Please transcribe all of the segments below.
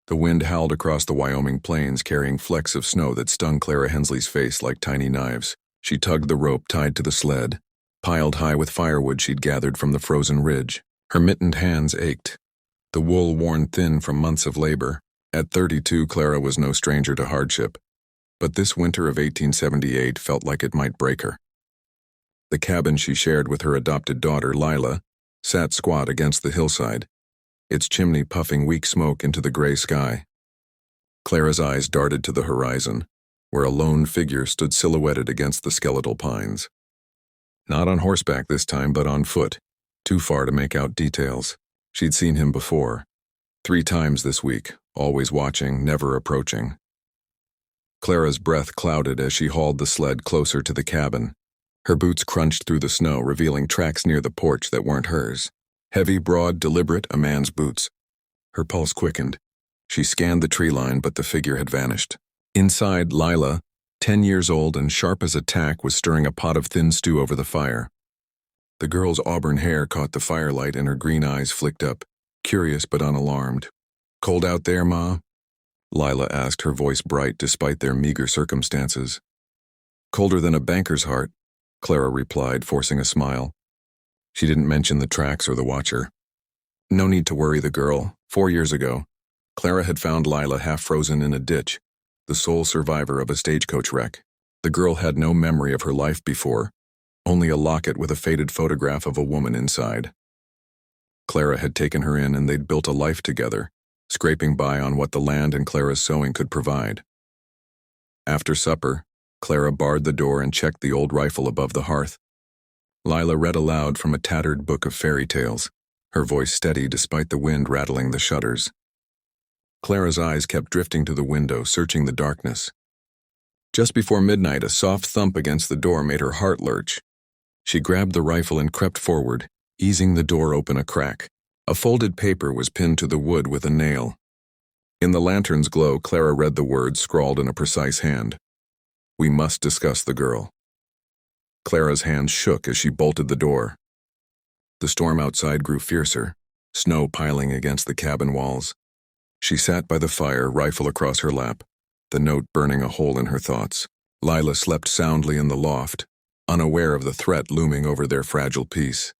The wind howled across the Wyoming plains, carrying flecks of snow that stung Clara Hensley's face like tiny knives. She tugged the rope tied to the sled, piled high with firewood she'd gathered from the frozen ridge. Her mittened hands ached, the wool worn thin from months of labor. At 32, Clara was no stranger to hardship, but this winter of 1878 felt like it might break her. The cabin she shared with her adopted daughter, Lila, sat squat against the hillside, its chimney puffing weak smoke into the gray sky. Clara's eyes darted to the horizon, where a lone figure stood silhouetted against the skeletal pines. Not on horseback this time, but on foot, too far to make out details. She'd seen him before, 3 times this week, always watching, never approaching. Clara's breath clouded as she hauled the sled closer to the cabin. Her boots crunched through the snow, revealing tracks near the porch that weren't hers. Heavy, broad, deliberate, a man's boots. Her pulse quickened. She scanned the tree line, but the figure had vanished. Inside, Lila, 10 years old and sharp as a tack, was stirring a pot of thin stew over the fire. The girl's auburn hair caught the firelight and her green eyes flicked up, curious but unalarmed. "Cold out there, Ma?" Lila asked, her voice bright despite their meager circumstances. "Colder than a banker's heart," Clara replied, forcing a smile. She didn't mention the tracks or the watcher. No need to worry the girl. 4 years ago, Clara had found Lila half frozen in a ditch, the sole survivor of a stagecoach wreck. The girl had no memory of her life before, only a locket with a faded photograph of a woman inside. Clara had taken her in and they'd built a life together, scraping by on what the land and Clara's sewing could provide. After supper, Clara barred the door and checked the old rifle above the hearth. Lila read aloud from a tattered book of fairy tales, her voice steady despite the wind rattling the shutters. Clara's eyes kept drifting to the window, searching the darkness. Just before midnight, a soft thump against the door made her heart lurch. She grabbed the rifle and crept forward, easing the door open a crack. A folded paper was pinned to the wood with a nail. In the lantern's glow, Clara read the words scrawled in a precise hand. "We must discuss the girl." Clara's hands shook as she bolted the door. The storm outside grew fiercer, snow piling against the cabin walls. She sat by the fire, rifle across her lap, the note burning a hole in her thoughts. Lila slept soundly in the loft, unaware of the threat looming over their fragile peace.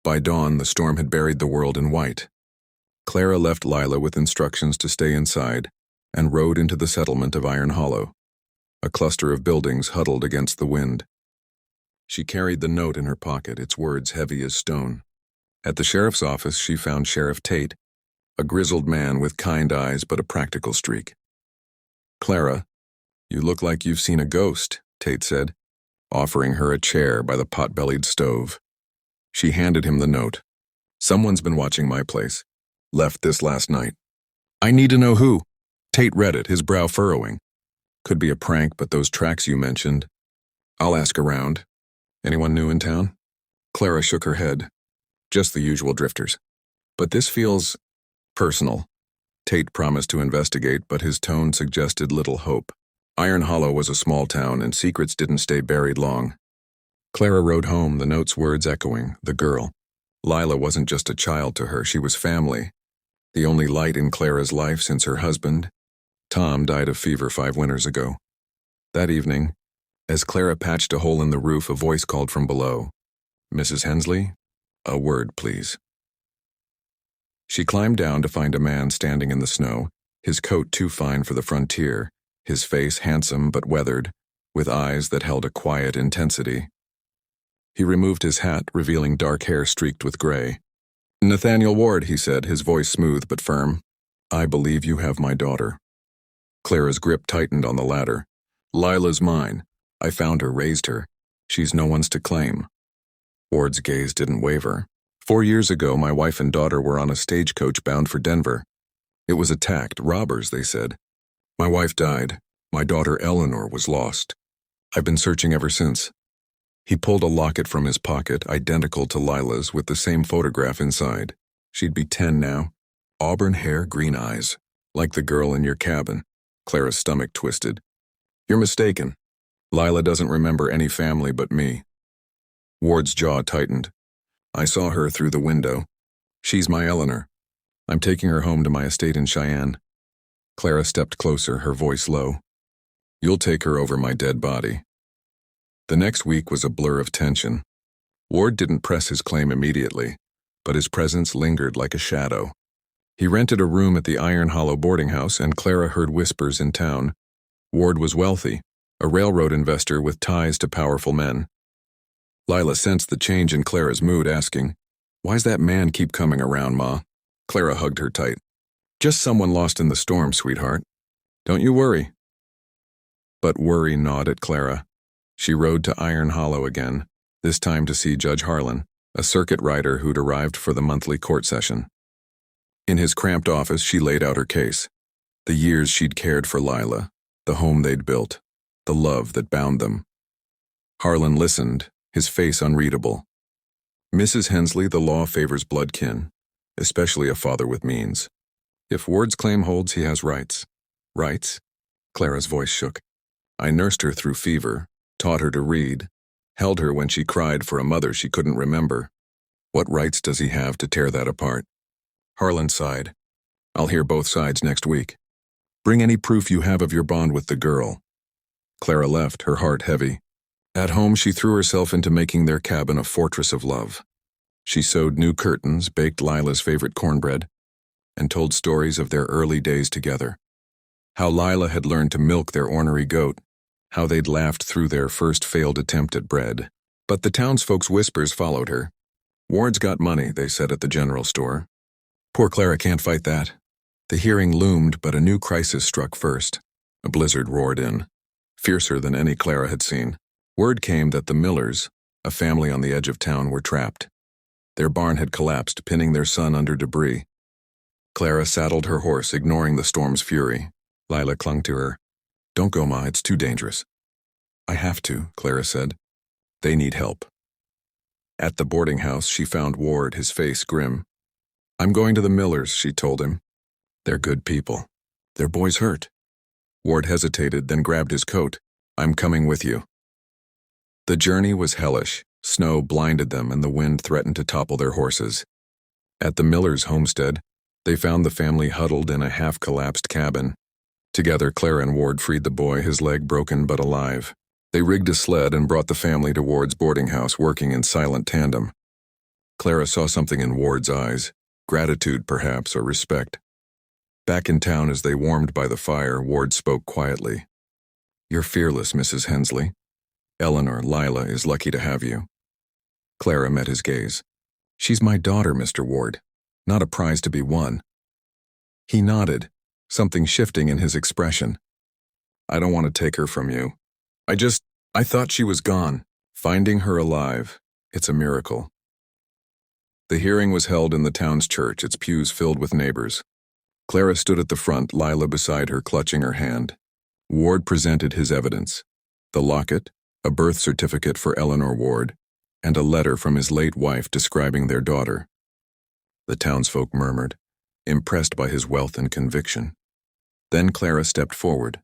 By dawn, the storm had buried the world in white. Clara left Lila with instructions to stay inside and rode into the settlement of Iron Hollow, a cluster of buildings huddled against the wind. She carried the note in her pocket, its words heavy as stone. At the sheriff's office, she found Sheriff Tate, a grizzled man with kind eyes but a practical streak. "Clara, you look like you've seen a ghost," Tate said, offering her a chair by the pot-bellied stove. She handed him the note. "Someone's been watching my place. Left this last night." "I need to know who." Tate read it, his brow furrowing. "Could be a prank, but those tracks you mentioned. I'll ask around. Anyone new in town?" Clara shook her head. "Just the usual drifters. But this feels personal." Tate promised to investigate, but his tone suggested little hope. Iron Hollow was a small town, and secrets didn't stay buried long. Clara rode home, the note's words echoing, the girl. Lila wasn't just a child to her, she was family. The only light in Clara's life since her husband, Tom, died of fever 5 winters ago. That evening, as Clara patched a hole in the roof, a voice called from below. "Mrs. Hensley, a word, please." She climbed down to find a man standing in the snow, his coat too fine for the frontier, his face handsome but weathered, with eyes that held a quiet intensity. He removed his hat, revealing dark hair streaked with gray. "Nathaniel Ward," he said, his voice smooth but firm. "I believe you have my daughter." Clara's grip tightened on the ladder. "Lila's mine. I found her, raised her. She's no one's to claim." Ward's gaze didn't waver. 4 years ago, my wife and daughter were on a stagecoach bound for Denver. It was attacked, robbers, they said. My wife died. My daughter Eleanor was lost. I've been searching ever since. He pulled a locket from his pocket, identical to Lila's, with the same photograph inside. She'd be 10 now. Auburn hair, green eyes. Like the girl in your cabin. Clara's stomach twisted. "You're mistaken. Lila doesn't remember any family but me." Ward's jaw tightened. "I saw her through the window. She's my Eleanor. I'm taking her home to my estate in Cheyenne. Clara stepped closer, her voice low. You'll take her over my dead body. The next week was a blur of tension. Ward didn't press his claim immediately, but his presence lingered like a shadow. He rented a room at the Iron Hollow boarding house, and Clara heard whispers in town. Ward was wealthy, a railroad investor with ties to powerful men. Lila sensed the change in Clara's mood, asking, "Why's that man keep coming around, Ma?" Clara hugged her tight. "Just someone lost in the storm, sweetheart. Don't you worry." But worry gnawed at Clara. She rode to Iron Hollow again, this time to see Judge Harlan, a circuit rider who'd arrived for the monthly court session. In his cramped office, she laid out her case. The years she'd cared for Lila, the home they'd built, the love that bound them. Harlan listened, his face unreadable. "Mrs. Hensley, the law favors blood kin, especially a father with means. If Ward's claim holds, he has rights." "Rights?" Clara's voice shook. "I nursed her through fever, taught her to read, held her when she cried for a mother she couldn't remember. What rights does he have to tear that apart?" Harlan sighed. "I'll hear both sides next week. Bring any proof you have of your bond with the girl." Clara left, her heart heavy. At home, she threw herself into making their cabin a fortress of love. She sewed new curtains, baked Lila's favorite cornbread, and told stories of their early days together. How Lila had learned to milk their ornery goat, how they'd laughed through their first failed attempt at bread. But the townsfolk's whispers followed her. "Ward's got money," they said at the general store. Poor Clara can't fight that. The hearing loomed, but a new crisis struck first. A blizzard roared in, fiercer than any Clara had seen. Word came that the Millers, a family on the edge of town, were trapped. Their barn had collapsed, pinning their son under debris. Clara saddled her horse, ignoring the storm's fury. Lila clung to her. "Don't go, Ma, it's too dangerous." "I have to," Clara said. "They need help." At the boarding house, she found Ward, his face grim. "I'm going to the Millers," she told him. "They're good people. Their boy's hurt." Ward hesitated, then grabbed his coat. "I'm coming with you." The journey was hellish. Snow blinded them, and the wind threatened to topple their horses. At the Millers' homestead, they found the family huddled in a half-collapsed cabin. Together, Clara and Ward freed the boy, his leg broken but alive. They rigged a sled and brought the family to Ward's boarding house, working in silent tandem. Clara saw something in Ward's eyes, gratitude perhaps, or respect. Back in town, as they warmed by the fire, Ward spoke quietly. "You're fearless, Mrs. Hensley. Eleanor, Lila, is lucky to have you." Clara met his gaze. "She's my daughter, Mr. Ward, not a prize to be won." He nodded, something shifting in his expression. "I don't want to take her from you. I thought she was gone. Finding her alive, it's a miracle." The hearing was held in the town's church, its pews filled with neighbors. Clara stood at the front, Lila beside her, clutching her hand. Ward presented his evidence. The locket, a birth certificate for Eleanor Ward, and a letter from his late wife describing their daughter. The townsfolk murmured, impressed by his wealth and conviction. Then Clara stepped forward.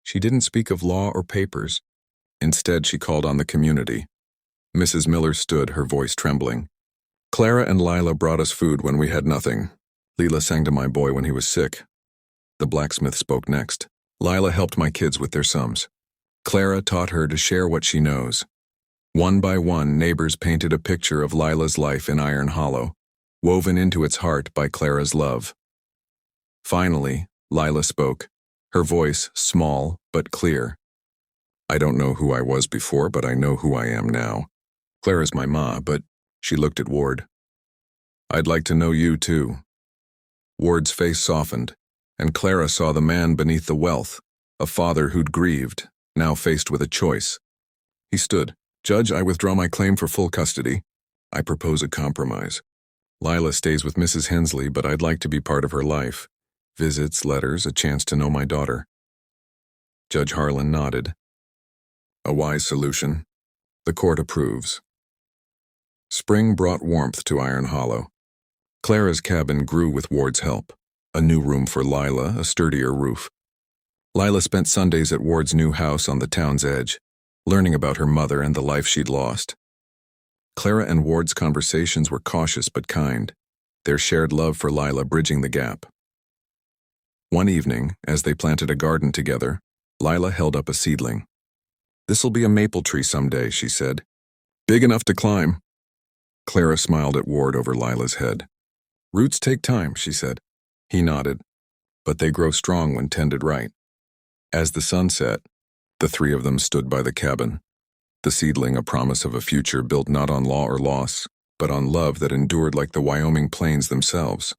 She didn't speak of law or papers. Instead, she called on the community. Mrs. Miller stood, her voice trembling. "Clara and Lila brought us food when we had nothing. Lila sang to my boy when he was sick." The blacksmith spoke next. "Lila helped my kids with their sums. Clara taught her to share what she knows." One by one, neighbors painted a picture of Lila's life in Iron Hollow, woven into its heart by Clara's love. Finally, Lila spoke, her voice small but clear. "I don't know who I was before, but I know who I am now. Clara's my ma, but..." She looked at Ward. "I'd like to know you, too." Ward's face softened, and Clara saw the man beneath the wealth, a father who'd grieved, now faced with a choice. He stood. "Judge, I withdraw my claim for full custody. I propose a compromise. Lila stays with Mrs. Hensley, but I'd like to be part of her life. Visits, letters, a chance to know my daughter." Judge Harlan nodded. "A wise solution. The court approves." Spring brought warmth to Iron Hollow. Clara's cabin grew with Ward's help. A new room for Lila, a sturdier roof. Lila spent Sundays at Ward's new house on the town's edge, learning about her mother and the life she'd lost. Clara and Ward's conversations were cautious but kind, their shared love for Lila bridging the gap. One evening, as they planted a garden together, Lila held up a seedling. "This'll be a maple tree someday," she said. "Big enough to climb." Clara smiled at Ward over Lila's head. "Roots take time," she said. He nodded. "But they grow strong when tended right." As the sun set, the three of them stood by the cabin, the seedling a promise of a future built not on law or loss, but on love that endured like the Wyoming plains themselves.